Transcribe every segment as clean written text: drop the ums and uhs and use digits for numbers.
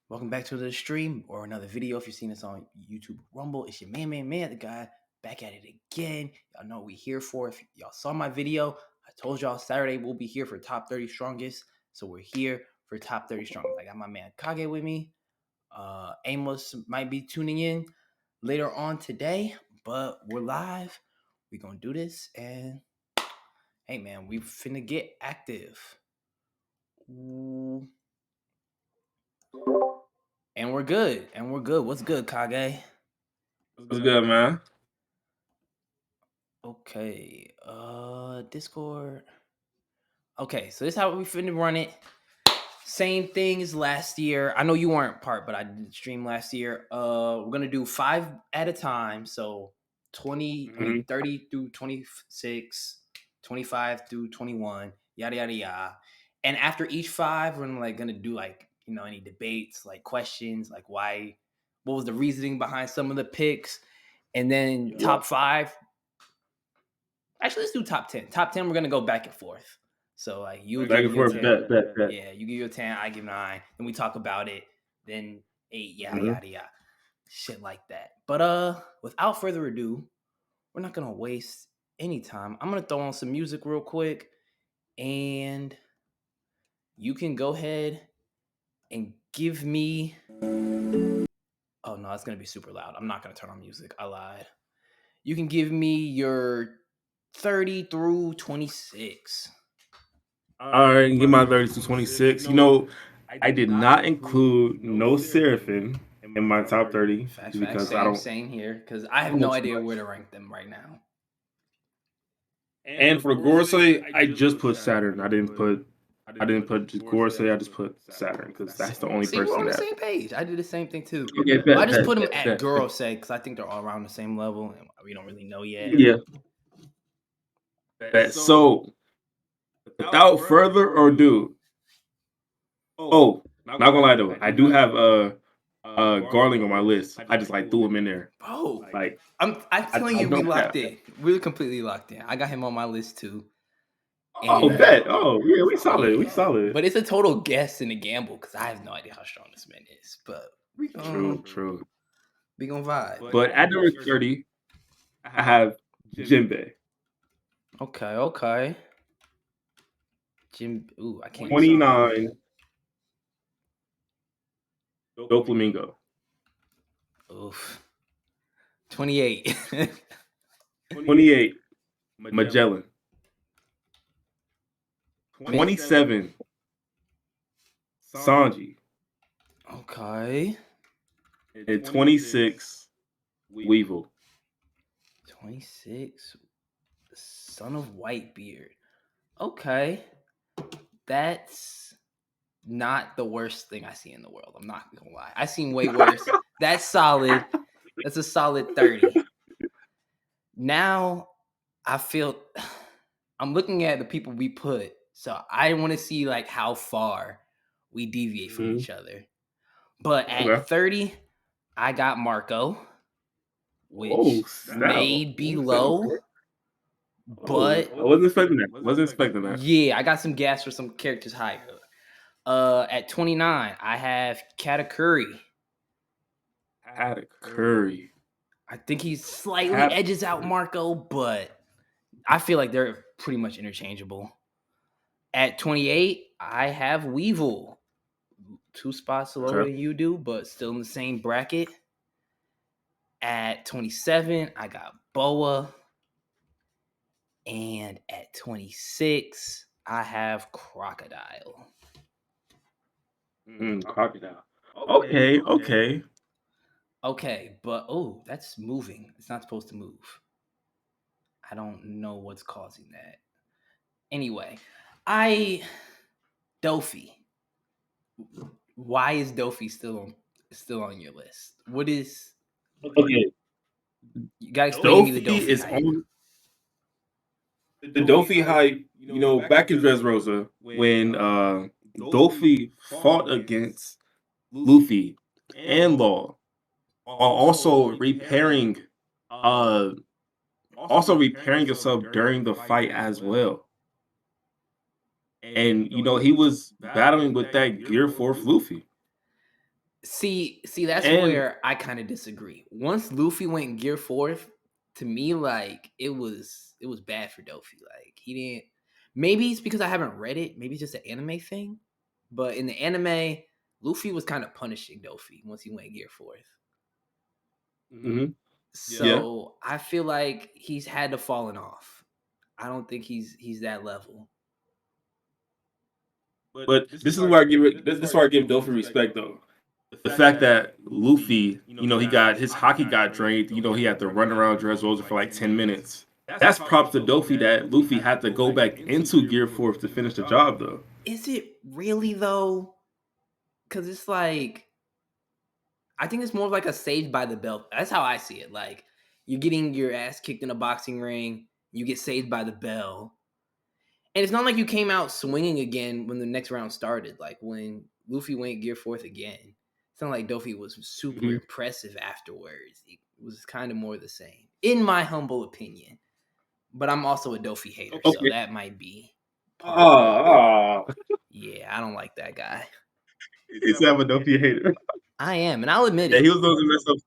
Welcome back to the stream or another video. If you're seeing this on YouTube Rumble, it's your man, the guy back at it again. Y'all know what we here for. If y'all saw my video, I told y'all Saturday we'll be here for top 30 strongest. So we're here for top 30 strongest. I got my man Kage with me. Amos might be tuning in later on today, but we're live. We're gonna do this, and hey man, we finna get active. Ooh. And we're good. What's good, Kage? What's good, man? Okay. Discord. Okay, so this is how we finna run it. Same thing as last year. I know you weren't part, but I did stream last year. We're gonna do 5 at a time. So 30 through 26, 25 through 21, yada yada yada. And after each 5, we're gonna do any debates, like questions, like what was the reasoning behind some of the picks, and then top 5. Actually, let's do top 10. Top 10, we're gonna go back and forth. So like you Back give and me a forth, 10. bet. Yeah, you give your 10, I give 9. Then we talk about it. Then 8, yada Mhm. yada yada. Shit like that. But without further ado, we're not gonna waste any time. I'm gonna throw on some music real quick, and you can go ahead and give me. Oh no, it's gonna be super loud. I'm not gonna turn on music. I lied. You can give me your 30 through 26. All right, get my 30 to 26. I did not include no Seraphim in my top 30 Facts, just facts. because I Same, don't. same here. Because I have I don't no too idea much. where to rank them right now. And for Gorsey, I just put Saturn. I didn't put just Gorsey. I just put Saturn because that's the only See, we're on person the that. same page. I did the same thing too. Okay, Well, I bet, just bet, put them bet, at bet. girl say because I think they're all around the same level, and we don't really know yet. Yeah, bet. So without further ado, oh, not gonna lie though, I do have Garling on my list. I just like threw him in there. Bro, Like I'm telling I you, we don't locked cap. in. We're completely locked in. I got him on my list too. Oh, And bet. Oh, yeah, we solid. We yeah, solid. but it's a total guess and a gamble because I have no idea how strong this man is. But True. we gonna vibe. But at number 30, I have Jinbei. Okay. Jim, ooh, I can't. 29, Doflamingo. Oof. 28. 28, Magellan. 27, Sanji. Okay. And 26, Weevil. 26. Son of Whitebeard. Okay. That's not the worst thing I see in the world. I'm not gonna lie. I've seen way worse. That's solid. That's a solid 30. Now I feel I'm looking at the people we put. So I want to see like how far we deviate from Mhm. each other. But Okay. at 30, I got Marco, Oh, which snap. may be low, Oh, but I wasn't expecting that. Wasn't expecting that. yeah, I got some gas for some characters higher. At 29, I have Katakuri. Had Curry. I think he slightly Cap. edges out Marco, but I feel like they're pretty much interchangeable. At 28, I have Weevil. 2 spots lower Okay. than you do, but still in the same bracket. At 27, I got Boa. And at 26, I have Crocodile. Crocodile. Okay. Okay, but oh, that's moving. It's not supposed to move. I don't know what's causing that. Anyway, I Dofi. Why is Dofi still on your list? What is Okay. you gotta explain to me the Dofi Dofi is hype. on the Dofi hype, back in Dressrosa when Dofi fought against Luffy and Law, are uh also repairing himself during the fight as well. And he was battling with that Gear 4 Luffy. See, that's And where I kind of disagree. Once Luffy went Gear Fourth, to me, like it was bad for Dofi. Like he didn't. Maybe it's because I haven't read it. Maybe it's just an anime thing. But in the anime, Luffy was kind of punishing Dofi once he went Gear Fourth. mhm, yeah, So I feel like he's had to fallen off. I don't think he's that level. but this is where I give it. This is where I give Dofi respect though. The fact that Luffy, he got his hockey got drained. He had to run around Dressrosa for like 10 minutes. That's props to Dofi that Luffy had to go back into Gear Force to finish the job though. Is it really though? Because it's like I think it's more like a saved by the bell. That's how I see it. Like you're getting your ass kicked in a boxing ring, you get saved by the bell, and it's not like you came out swinging again when the next round started. Like when Luffy went Gear Fourth again, it's not like Dofi was super Mhm. impressive afterwards. It was kind of more the same, in my humble opinion. But I'm also a Dofi hater, so Okay. that might be part of. Ah, Yeah, I don't like that guy. he's a Dofi hater. I am, and I'll admit Yeah, it. he was those messed up.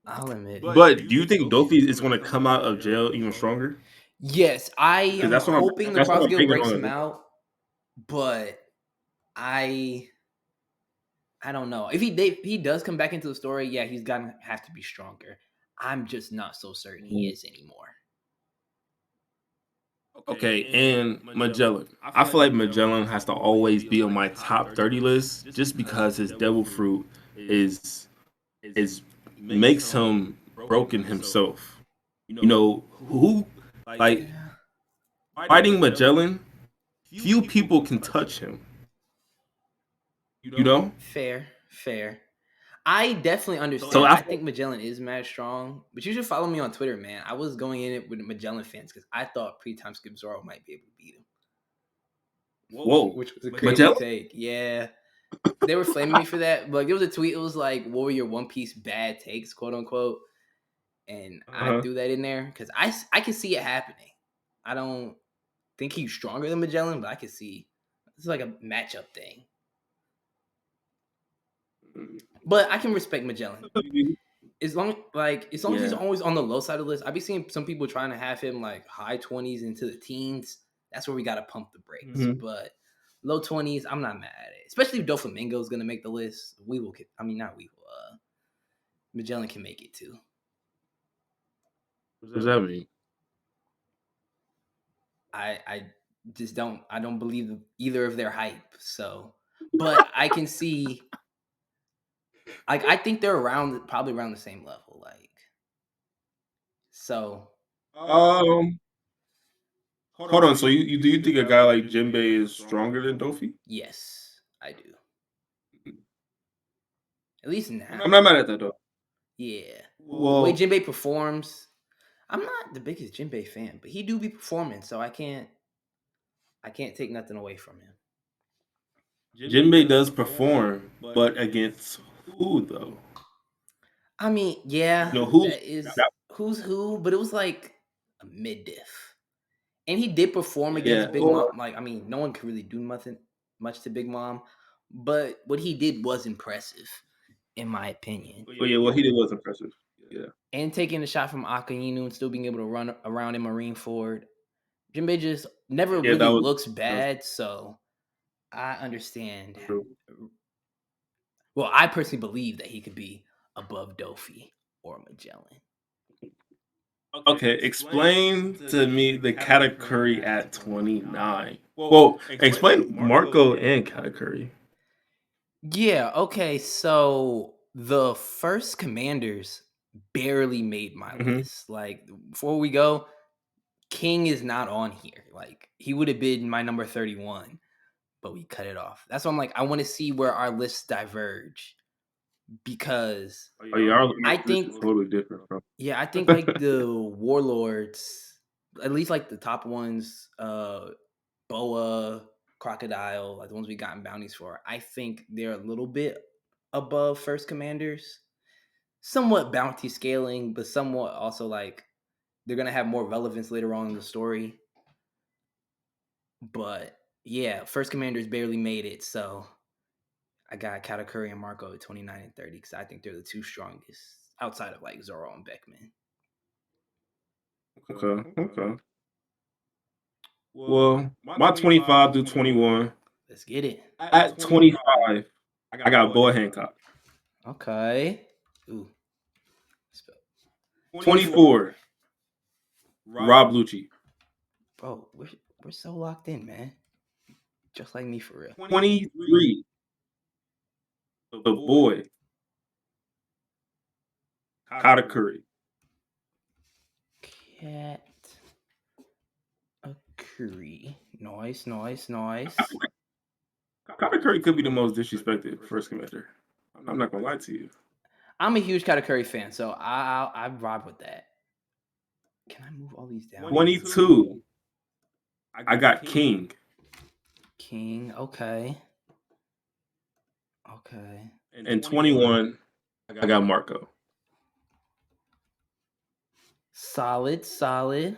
I'll admit it. But do you think Dofi is going to come out of jail even stronger? Yes, I Because am hoping the that's what Cross I'm Guild bringing breaks him on. out, but I I don't know. If he does come back into the story, yeah, he's gonna have to be stronger. I'm just not so certain he is anymore. Okay, and Magellan. I feel like Magellan has to always be on my top 30 list just because his devil fruit is is makes him broken himself. Who like Yeah, fighting Magellan, few people can touch him, you know? fair, fair. I definitely So understand. I I feel, think Magellan is mad strong, but you should follow me on Twitter, man. I was going in it with Magellan fans because I thought pre-time skip Zoro might be able to beat him, whoa. which was a crazy Magellan? take. Yeah, they were flaming me for that. But like, there was a tweet. It was like, "What were your One Piece bad takes?" quote unquote. And I Uh-huh. threw that in there because I can see it happening. I don't think he's stronger than Magellan, but I can see it's like a matchup thing. But I can respect Magellan as long as he's Yeah. always on the low side of the list. I be seeing some people trying to have him like high 20s into the teens. That's where we got to pump the brakes. Mhm. But low 20s, I'm not mad at it. Especially if Doflamingo is gonna make the list. We will. I mean, not we will. Magellan can make it too. What does that mean? I just don't I don't believe either of their hype. So, but I can see like I think they're around probably around the same level. Like so, Um, hold on. So you do you think a guy like Jinbei is stronger than Dofi? yes, I do. At least I'm not now. mad at that though. Yeah. The way Well, Jinbei performs, I'm not the biggest Jinbei fan, but he do be performing, so I can't take nothing away from him. Jinbei does perform, but against who though? I mean, yeah, Who's that is who's who, but it was like a mid diff. And he did perform yeah, against Big or Mom. Like, I mean, no one could really do nothing much to Big Mom, but what he did was impressive, in my opinion. oh yeah, what he did was impressive. Yeah, And taking a shot from Akainu and still being able to run around in Marineford. Jinbei just never yeah, really looks that was bad, so I understand. true. Well, I personally believe that he could be above Dofi or Magellan. Okay, explain to me the Katakuri at 29. Well, explain Marco and Katakuri. Yeah, okay, so the first commanders barely made my Hmm. list. Like before we go, King is not on here. Like he would have been my number 31, but we cut it off. That's why I'm like, I want to see where our lists diverge because Oh yeah, our I list think, is totally different from. yeah, I think like the warlords, at least like the top ones, Boa, Crocodile, like the ones we gotten bounties for, I think they're a little bit above first commanders. Somewhat bounty scaling, but somewhat also like they're gonna have more relevance later on in the story. But yeah, first commanders barely made it, so I got Katakuri and Marco at 29 and 30 because I think they're the two strongest outside of like Zoro and Beckman. Okay, okay. Well, my 25 through 21. Let's get it. At 25, I got Boy Hancock. Okay. Ooh. Spell. 24, Rob Lucci. Bro, we're so locked in, man. Just like me for real. 23, the boy, Katakuri. Cat a curry. Nice, nice, nice. Katakuri could be the most disrespected first commander. I'm not gonna lie to you. I'm a huge Katakuri fan, so I vibe with that. Can I move all these down? 22, I got King. King, okay. Okay. And 21, I got Marco. Solid, solid.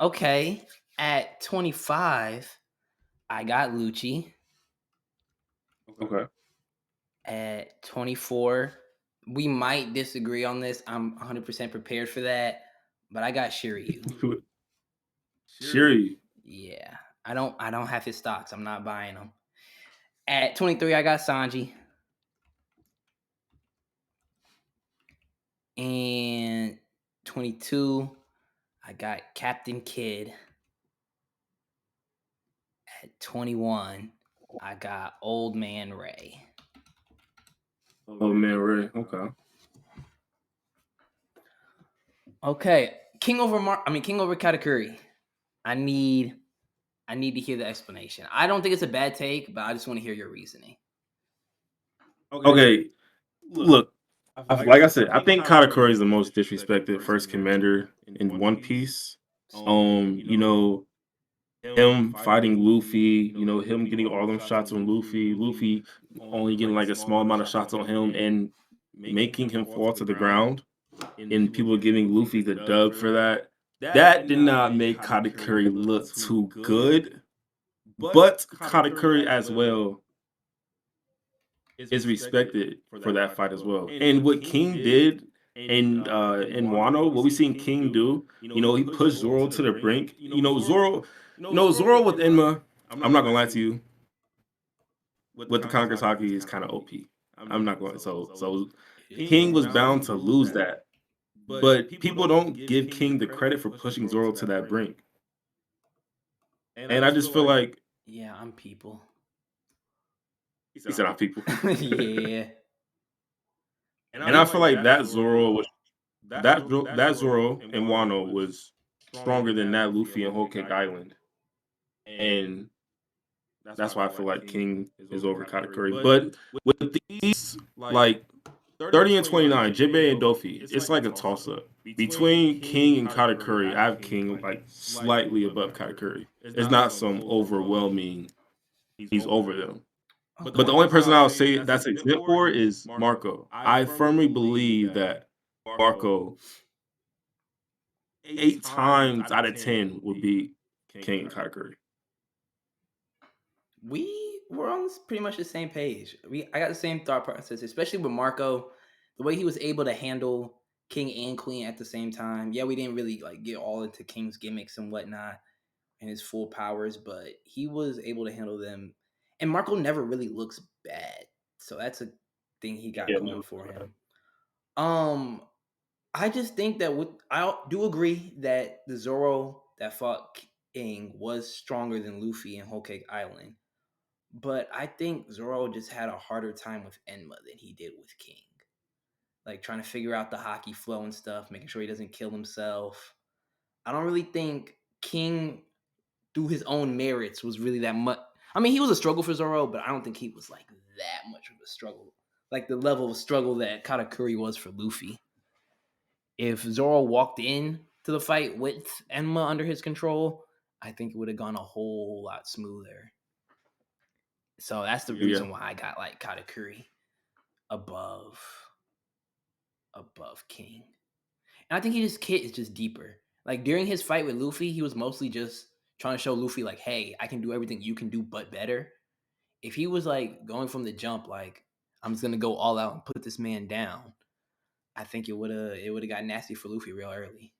Okay. At 25, I got Lucci. Okay. At 24, we might disagree on this. I'm 100% prepared for that, but I got Shiryu. Shiri. Yeah. I don't have his stocks. I'm not buying them. At 23, I got Sanji. And 22, I got Captain Kidd. At 21, I got Old Man Ray. Oh man, Ray. Okay. Okay, King over Katakuri. I need to hear the explanation. I don't think it's a bad take, but I just want to hear your reasoning. Okay. Look, like I said, I think Katakuri is the most disrespected first commander in One Piece. You know, him fighting Luffy, him getting all them shots on Luffy, Luffy only getting like a small amount of shots on him and making him fall to the ground, and people giving Luffy the dub for that. That did not make Katakuri look too good, but Katakuri as well is respected for that fight as well. And what King did in Wano, what we seen King do, he pushed Zoro to the brink. Zoro with Enma, I'm not gonna lie to you, with the Conqueror's Hockey is kind of OP. I'm not going so King was bound to lose that. But people don't give King the credit for pushing Zoro to that brink. And I just feel like Yeah, I'm people. he said, "I'm people." Yeah. And I feel like that Zoro was that Zoro in Wano was stronger than that Luffy in Whole Cake Island, and that's why I feel like King is over Katakuri. But with these like 30 and 29, Jinbei and Dofi, it's like a toss up between King and Katakuri. I have King like slightly above Katakuri. It's not some overwhelming. He's over them. But the only person I'll say that's exempt for is Marco. I firmly believe that Marco 8 times out of 10 would be King and Katakuri. We were on pretty much the same page. I got the same thought process, especially with Marco, the way he was able to handle King and Queen at the same time. Yeah, we didn't really like get all into King's gimmicks and whatnot and his full powers, but he was able to handle them. And Marco never really looks bad, so that's a thing he got Yeah, going for him. I just think that I do agree that the Zoro that fought King was stronger than Luffy in Whole Cake Island. But I think Zoro just had a harder time with Enma than he did with King. Like trying to figure out the hockey flow and stuff, making sure he doesn't kill himself. I don't really think King, through his own merits, was really that much. I mean, he was a struggle for Zoro, but I don't think he was like that much of a struggle. Like the level of struggle that Katakuri was for Luffy. If Zoro walked in to the fight with Enma under his control, I think it would have gone a whole lot smoother. So that's the yeah. reason why I got like Katakuri above King. And I think his kit is just deeper. Like during his fight with Luffy, he was mostly just trying to show Luffy like, "Hey, I can do everything you can do, but better." if he was like going from the jump, like I'm just gonna go all out and put this man down, I think it would have got nasty for Luffy real early.